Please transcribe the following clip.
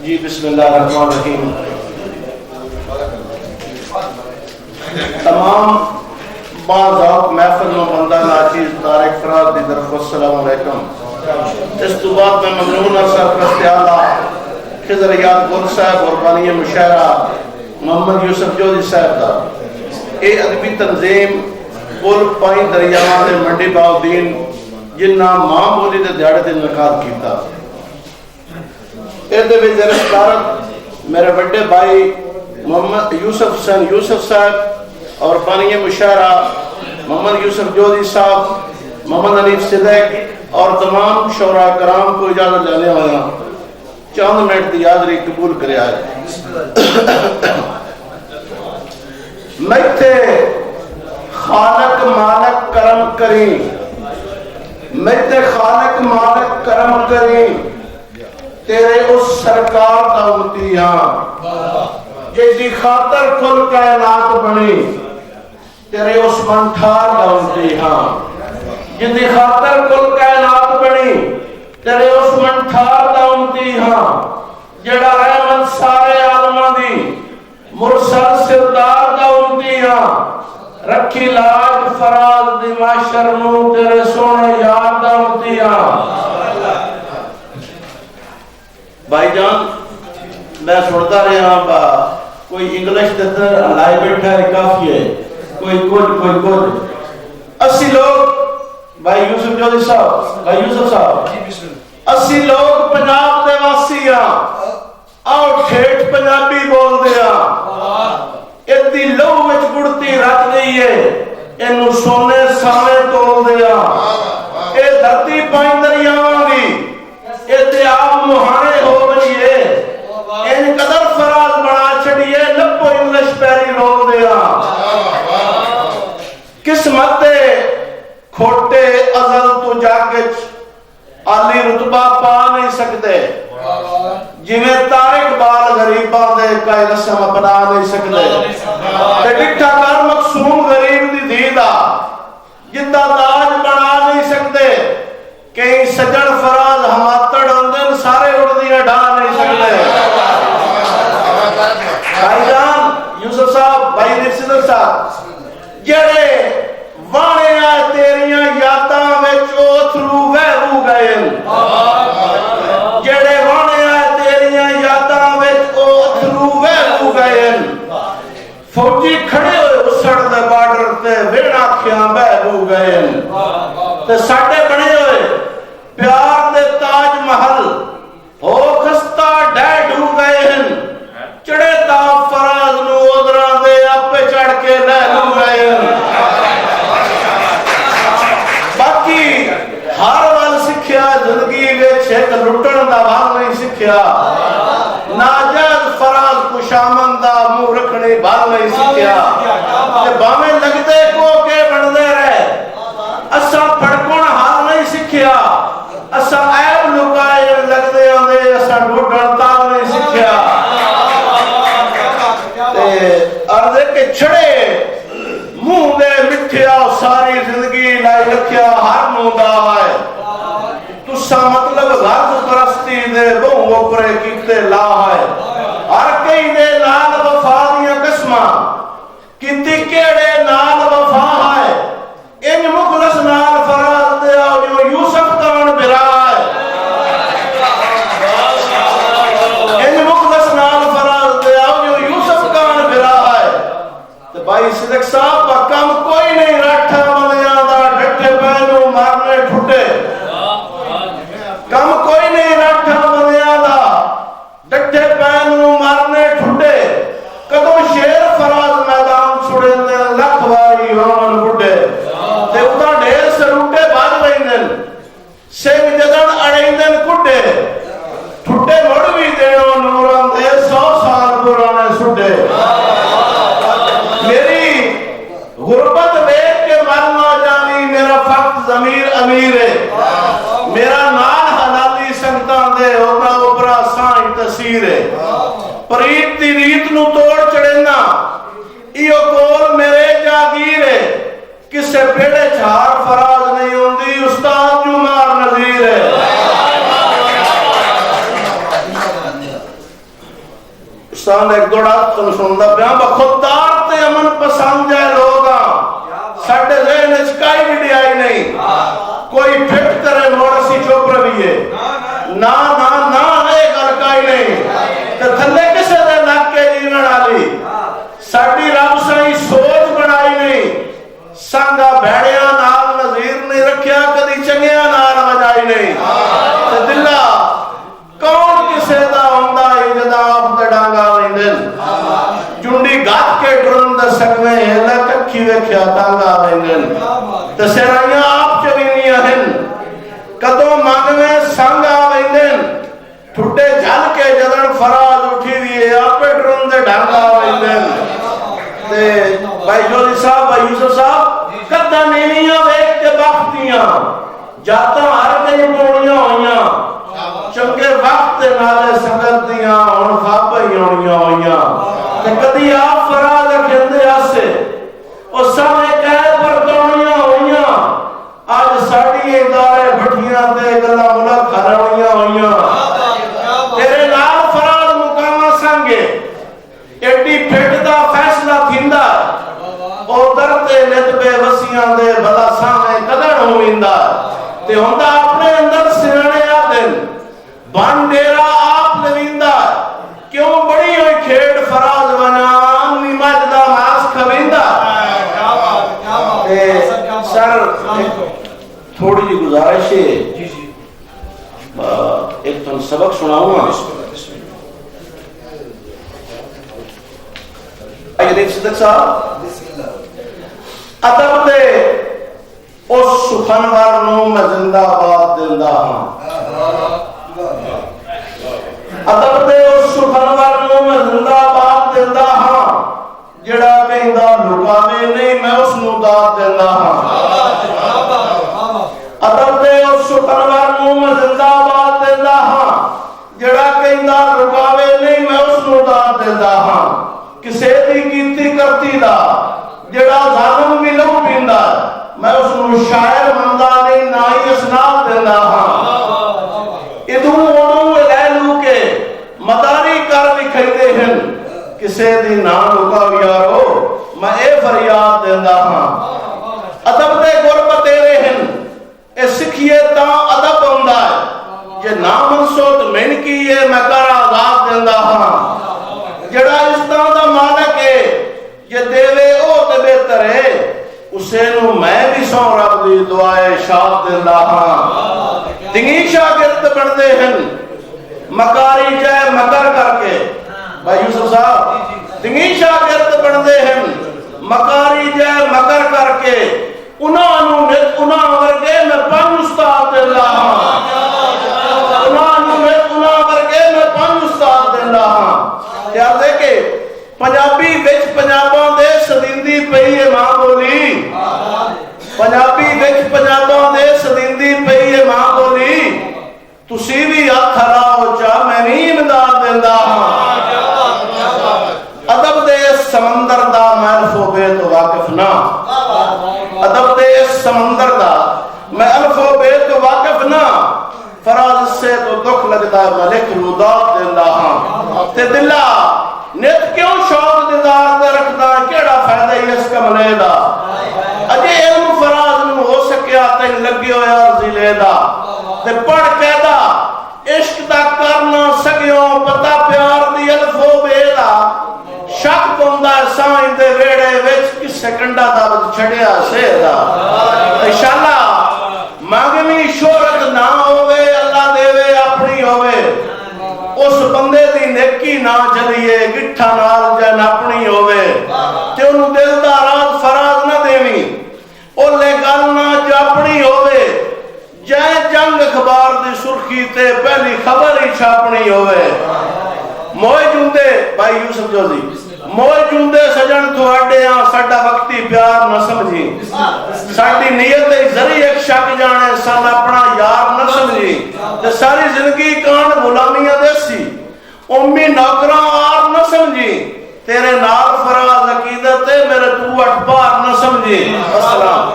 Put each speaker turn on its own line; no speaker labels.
جی بسم اللہ الرحمن الرحیم. تمام باذوق محفل میں بندہ ناچیز طارق فراز دی طرف السلام علیکم. اس تو بعد میں ممنون اور سرپرست اعلیٰ خضر یاد گل صاحب اور بانی مشاعرہ محمد یوسف جوزی صاحب دا اے ادبی تنظیم پل پائی دریاواں دے منڈی باؤدین جنہ ماں بولی دے دیہڑے دے انعقاد کیتا. اے دے وچ رشتدارت میرے بڑے بھائی محمد یوسف حسین یوسف صاحب اور بانی مشاعرہ محمد یوسف جوزی صاحب، محمد حنیف صدیق اور تمام شعراء کرام کو اجازت لینے والا چند منٹ دی حاضری قبول کرے آئے. میتھے خالق مالک کرم کریں، میتھے خالق مالک کرم کریں، تیرے اس سرکار دا امتی ہاں جیسی خاطر کل کائنات بنی، تیرے اس منٹھار دا امتی ہاں جیسی خاطر کل کائنات بنی، تیرے اس منٹھار دا امتی ہاں جڑا رحمت سارے عالماں دی مرسل سردار دا امتی ہاں رکھی لاج فراز دی معاشر نو تیرے سونے یار دا امتی ہاں. بھائی جان میں سنتا رہا با کوئی انگلش دیتا لائے بیٹھا ہے کافی ہے، کوئی کچھ اسی لوگ بھائی یوسف جوزی صاحب، بھائی یوسف صاحب اسی لوگ پنجاب دے واسی ہاں آؤ ٹھیٹ پنجابی بول دیا اتنی لو وچ گڑتی رکھ دی ہے انہوں سونے سامنے تول دیا اے دھرتی پائیں دریاواں دی اے آپ مہانے ہو گئی ہے ان قدر فراز بنا چھڑیے لپو انگلش پیری رول دیا. قسمت کھوٹے ازل تو جاگچ عالی رتبہ پا نہیں سکتے، جویں طارق بال غریباں دے کئی رسم اپنا نہیں سکتے، تے ڈٹھا کر مقصوم غریب دی دھی دا جدا تاج بنا نہیں سکتے، کئی سجن فراز ہماتڑ اندن سارے اڑدیاں ڈھا نہیں سکتے. بھائی جان یوسف صاحب، بھائی نفسدر صاحب جڑے وانے آئے تیریاں یاداں وچ اوتھرو وہو گئے، جڑے وانے آئے تیریاں یاداں وچ اوتھرو وہو گئے، فوجی کھڑے ہوئے اسڑ دے بارڈر تے ویڑا کھیاں بہو گئے، تے ساڈے بنے ہوئے پیار دے تاج محل ہو خستہ ڈیڈ ہو گئے ہیں، چڑے تاپ فراز نو ادران دے اپے چڑھ کے لہل ہو گئے ہیں. باقی ہر وال سکھیا زندگی وچ ایک لٹن دا وال نہیں سکھیا، ناجائز فراز کشامن دا منہ رکھنے بال نہیں سکھیا، تے باویں لگدے کو کے بندے رہے اساں پھڑکن حال نہیں سکھیا، اساں عیب لکائے لگدے آندے اساں ڈھوڈن تال نہیں سکھیا. عرضے کے چھڑے منہ دے مٹھیا ساری زندگی لائے رکھیا ہر منہ دا آئے، تسا مطلب غرض پرستی دے بہوں اوپرے کیتے لا ہے، ہر کئی دے نال وفا دیاں قسماں کیتی کیڑے نال وفا ہے، ان مخلص نال فراز دے آؤ جو یوسف کان برا ہے، ان مخلص نال فراز دے آؤ جو یوسف کان برا ہے. تو بھائی صدق صاحب کا کم کوئی نہیں رٹھا ملیاں دا ڈٹھے پہنو مارنے ٹھٹے، کم کوئی نہیں رٹھا ملیاں دا ڈٹھے پہنو مارنے ٹھٹے، کدوں شیر فراز میدان چھڑے تے لکھ واری وان بڑھے، تے اتھا ڈھیر سروٹے باج بہندن سنگ جدن اڑیندن کٹے، ٹھٹے مڑ بھی دیڑو نوران دے 100 سال پرانے سٹے. میری غربت دیکھ کے مرنا جانی میرا فقط ضمیر امیر ہے، میرا نال حلالی سنگتان دے ہونا اوپرا سائن تصیر ہے، پریت دی ریت نو توڑ چڑھنا ایو کول میرے جاگیر ہے، کسے پیڑے چھار فراز نہیں ہوندی استاد جو مار نظیر ہے. استاد ایک دوڑا تم سندا پیا بخوددار تے امن پسند جائے لوگ ساڈے ذہن وچ کئی وڈیائی نہیں کوئی پھٹ کرے موڑ سی چپ رویے نا نا نا اے گل کئی نہیں تے تھلے کسے دے لگ کے جیون والی ساڈی رب سائیں سوچ بنائی نہیں سانگا بھڑیاں نال نظیر نہیں رکھیا کدی چنگیاں نال وجائی نہیں تے دلا کون کسے دا ہوندا جدا آپ دے ڈانگا ویندن جنڈی گات کے ڈرن دے سکویں ہلا ککھی ویکھیا ڈانگا ویندن تے سرائیاں آپ چوینیاں ہن کدوں مانگویں سانگا ویندن ٹھٹے جھل کے جدن فراز اٹھی دیئے آپ ڈرن دے ڈانگا ویندن تے بھائی جولی صاحب بھائی یوسف صاحب کدہ نیویاں ویک کے بختیاں جاتا ہر کہیں پوڑیاں ہوئیاں چنگے وقت نالے سنگت دیاں ان خوابیں ہونیاں ہوئیاں کہ کدی آپ فراز رکھندے آسے اور سامنے کہے پر دونیاں ہوئیاں آج ساڑی ادارے بھٹیاں دے گلہ ملک کھرانیاں ہوئیاں تیرے نال فراز مقامہ سنگے ایڈی پھٹ دا فیصلہ تھیندا او درتے نتبے وسیاں دے بلا سامنے قدر ہوئندہ تے ہوندہ اپنے اندر سرانے آدن بان ڈیرا آپ لویندہ کیوں بڑی ہوئی کھیڑ فراز بنا امی مجدہ ماس کھویندہ سر تھوڑی جی گزارش ہے ایک تن سبق سناؤں گا آئیے صدق صاحب ادب دے اس سخنور نو میں زندہ باد دلدہ ہاں ادب دے اس سخنور نو میں زندہ باد دلدہ ہاں جڑا کہندہ لکاوے نہیں میں اس نو داد دلدہ ہاں ادب دے اس سخنور نو میں زندہ باد دلدہ ہاں جڑا کہندہ لکاوے نہیں میں اس نو داد دلدہ ہاں کسے دی کیتی کرتی دا جڑا ظالم بھی لو پیندہ میں اس نو شاعر مندہ نہیں نائی اسناد دینا ہاں ادھوں اونوں لہلو کے مداری کر لکھائیدے ہیں کسے دی نام لکا بیارو میں اے فریاد دینا ہاں ادب دے گربت تیرے ہیں اے سکھیے تا ادب ہوندہ ہے یہ نام منصوت من کیے میں کر آزاد دینا ہاں جڑا اس طرح دا مالک ہے یہ دیوے او تے بہتر ہے اسے نو میں بھی سو رب دی دعائے شاد دلدہ ہاں دنگی شاگرد بڑھتے ہیں مکاری جائے مکر کر کے بھائی یوسف صاحب دنگی شاگرد بڑھتے ہیں مکاری جائے مکر کر کے انہاں ورگے میں پنج استاد دلدہ ہاں انہاں ورگے میں پنج استاد دلدہ ہاں کیا دیکھے پنجابی وچ پنجاباں دے سدیندی پئی ہے ماں بولی پنجابی وچ پنجاباں دے سدیندی پئی ہے ماں بولی تسی بھی ہاتھ لاؤ چا میں نہیں امداد دیندا ہاں ادب دے سمندر دا میں الف و بے تو واقف نہ ادب دے سمندر دا میں الف و بے تو واقف نہ فراز سے تو دکھ لگتا ہے ملک رودات دیندا ہاں تے دلہ نیت کیوں شوق دیدار دے رکھدا کیڑا فائدہ ہی اس کا ملے دا اجے علم فراز نو ہو سکیا تین لگی ہویا عرضی لے دا تے پڑھ کے دا عشق دا کرنا سکیوں پتا پیار دی الف و بے دا شک پوندا سائیں دے ویڑے وچ کس سکنڈا دا بد چھڑیا سے دا انشاءاللہ مانگنی شہرت نہ ہوئے اللہ دیوے اپنی ہوئے اس بندے دی نیکی نہ جلیے گٹھا نال جن اپنی ہوئے تے انہوں دل دا راز فراز نہ دیویں او لے گل نہ جو اپنی ہوئے جائے جنگ اخبار دی سرخی تے پہلی خبر ہی چھاپنی ہوئے موئے جوندے بھائی یوسف جوزی موئے جوندے سجن تو اڈے ہاں ساڑا وقتی پیار نہ سمجھی ساڑی نیت ذریعہ ایک شک جانے سال اپنا یار نہ سمجھی تے ساری زندگی کان غلامیاں دیسی امی نوکران آر نہ سمجھی تیرے نال فراز عقیدت میرے تو اٹھ پار نہ سمجھی السلام